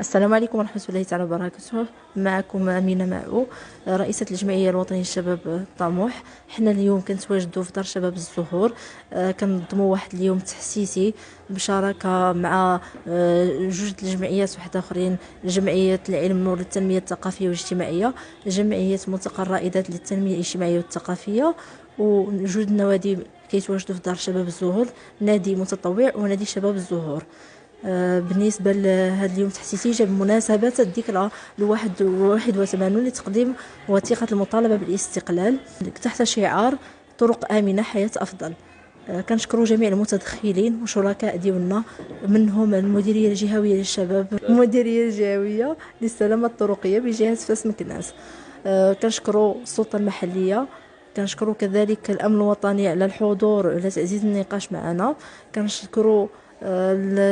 السلام عليكم ورحمة الله تعالى وبركاته. معكم أمينة معو، رئيسة الجمعية الوطنية للشباب الطموح. حنا اليوم كنتواجدوا في دار شباب الزهور، كنظموا واحد اليوم تحسيسي بشراكة مع جوج الجمعيات واحد اخرين: جمعية العلم نور للتنمية الثقافية والاجتماعية، جمعية ملتقى الرائدات للتنمية الاجتماعية والثقافية، وجوج النوادي كيتواجدوا في دار شباب الزهور: نادي متطوع ونادي شباب الزهور. بالنسبة لهذا اليوم التحسيسي جاء بمناسبة الذكرى لواحد 81 لتقديم وثيقة المطالبة بالاستقلال تحت شعار طرق آمنة حياة أفضل. كنشكروا جميع المتدخلين وشركاء ديالنا، منهم المديرية الجهوية للشباب، المديرية الجهوية للسلامة الطرقية بجهة فاس مكناس. كنشكروا السلطة المحلية، كنشكروا كذلك الأمن الوطني على الحضور وعلى تعزيز النقاش معنا. كنشكروا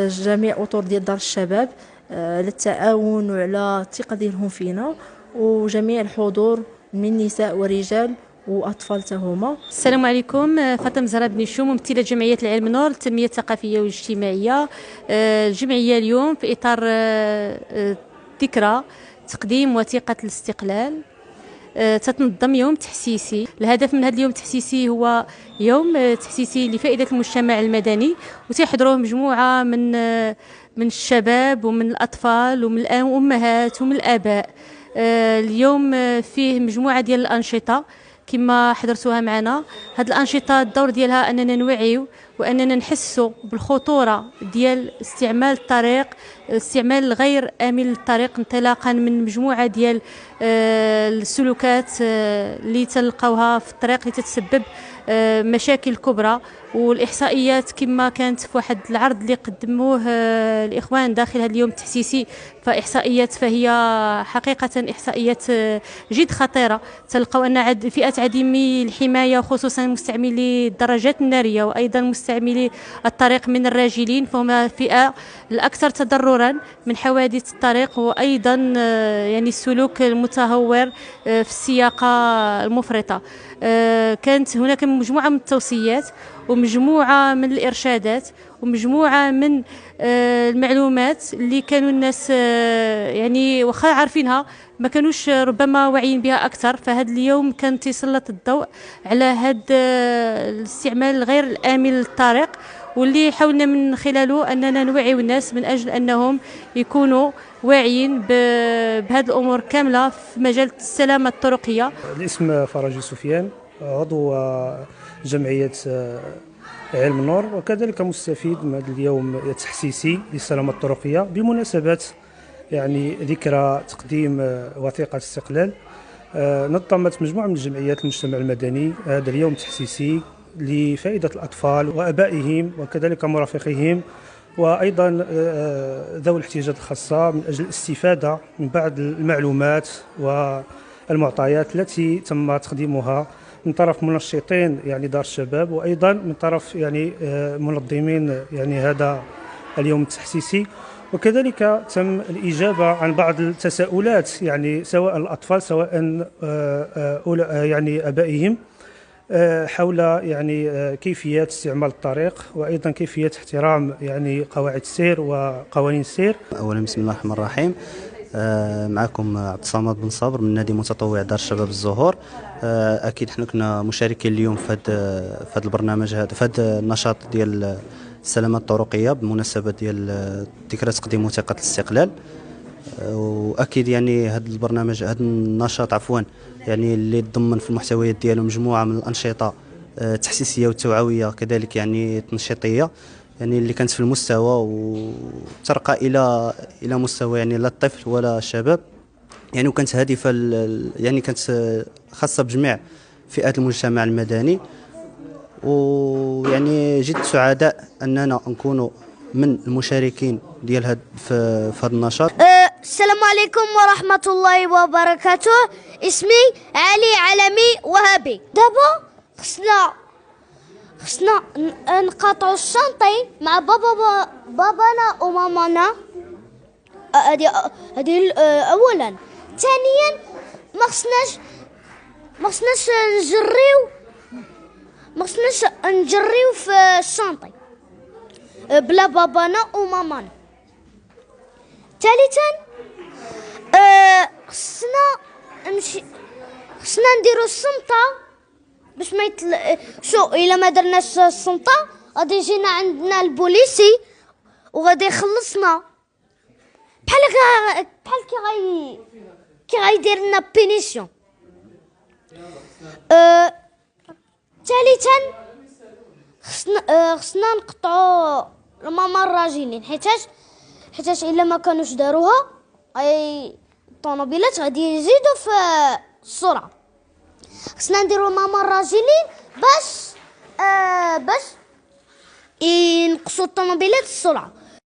جميع اطر ديال دار الشباب على التعاون وعلى الثقه ديالهم فينا، وجميع الحضور من نساء ورجال واطفال تهما. السلام عليكم. فاطمه زهره بن شوم، ممثله جمعيه العلم نور للتنميه الثقافيه والاجتماعيه. الجمعيه اليوم في اطار ذكرى تقديم وثيقه الاستقلال تتنظم يوم تحسيسي. الهدف من هذا اليوم التحسيسي هو يوم تحسيسي لفائدة المجتمع المدني، وتحضروه مجموعة من الشباب ومن الأطفال ومن الأمهات ومن الآباء. اليوم فيه مجموعة ديال الأنشطة كما حضرتوها معنا. هذه الأنشطة الدور ديالها أننا نوعيو وأننا نحسوا بالخطورة ديال استعمال الطريق، استعمال الغير آمن للطريق، انطلاقا من مجموعة ديال السلوكات اللي تلقاوها في الطريق اللي تتسبب مشاكل كبرى. والإحصائيات كما كانت في واحد العرض اللي قدموه الإخوان داخل هذا اليوم التحسيسي، فهي حقيقة إحصائيات جد خطيرة. تلقاو أن فئة عديمي الحماية وخصوصا مستعملي الدراجات النارية وأيضا مستعملي الطريق من الراجلين فهم الفئة الأكثر تضررا من حوادث الطريق، وأيضا يعني السلوك المتهور في السياقة المفرطة. كانت هناك مجموعة من التوصيات ومجموعة من الإرشادات ومجموعة من المعلومات اللي كانوا الناس يعني واخا عارفينها ما كانوش ربما واعيين بها أكثر. فهذا اليوم كان تسلط الضوء على هذا الاستعمال الغير الآمن للطريق، واللي حاولنا من خلاله أننا نوعي الناس من أجل أنهم يكونوا واعيين بهذه الأمور كاملة في مجال السلامة الطرقية. الاسم فرج سفيان، عضو جمعية علم نور، وكذلك مستفيد من هذا اليوم التحسيسي للسلامة الطرقية بمناسبة يعني ذكرى تقديم وثيقة الاستقلال. نظمت مجموعة من الجمعيات المجتمع المدني هذا اليوم التحسيسي لفائدة الأطفال وأبائهم وكذلك مرافقيهم وأيضا ذوي الاحتياجات الخاصة، من أجل الاستفادة من بعض المعلومات والمعطيات التي تم تقديمها من طرف منشطين يعني دار الشباب، وأيضا من طرف يعني منظمين يعني هذا اليوم التحسيسي. وكذلك تم الإجابة عن بعض التساؤلات يعني سواء الأطفال سواء يعني أبائهم حول يعني كيفية استعمال الطريق، وأيضا كيفية احترام يعني قواعد السير وقوانين السير. أولا بسم الله الرحمن الرحيم. معكم عبد الصمد بن صابر من نادي متطوع دار شباب الزهور. أكيد حنا كنا مشاركين اليوم في هذا البرنامج، هذا في هذا النشاط ديال السلامة الطرقية بمناسبة ديال ذكرى تقديم وثيقة الاستقلال. واكيد يعني هذا البرنامج، هذا النشاط عفوا، يعني اللي ضمن في المحتويات ديالو مجموعه من الانشطه التحسيسيه والتوعويه، كذلك يعني التنشيطيه، يعني اللي كانت في المستوى وترقى الى مستوى يعني لا الطفل ولا الشباب، يعني وكانت هادفه يعني كانت خاصه بجميع فئات المجتمع المدني. ويعني جد سعداء اننا نكونوا من المشاركين ديال في هذا النشاط. السلام عليكم ورحمة الله وبركاته. اسمي علي علمي وهبي. دابا خصنا نقاطعوا الشنطي مع بابانا ومامانا. هذه اولا. ثانيا ما خصناش نجريو في الشنطي بلا بابانا ومامانا. ثالثا خصنا نديرو الصمتة باش ما شو الا ما درناش الصمتة غادي يجينا عندنا البوليسي وغادي يخلصنا بحال كي غايدير لنا بينيسيون. ثالثا خصنا نقطعوا الماما الراجلين حيتاش الا ما كانوش داروها اي الطوموبيلات غادي يزيدوا في السرعه. خصنا نديروا ماما الراجلين باش ينقصوا الطوموبيلات السرعه.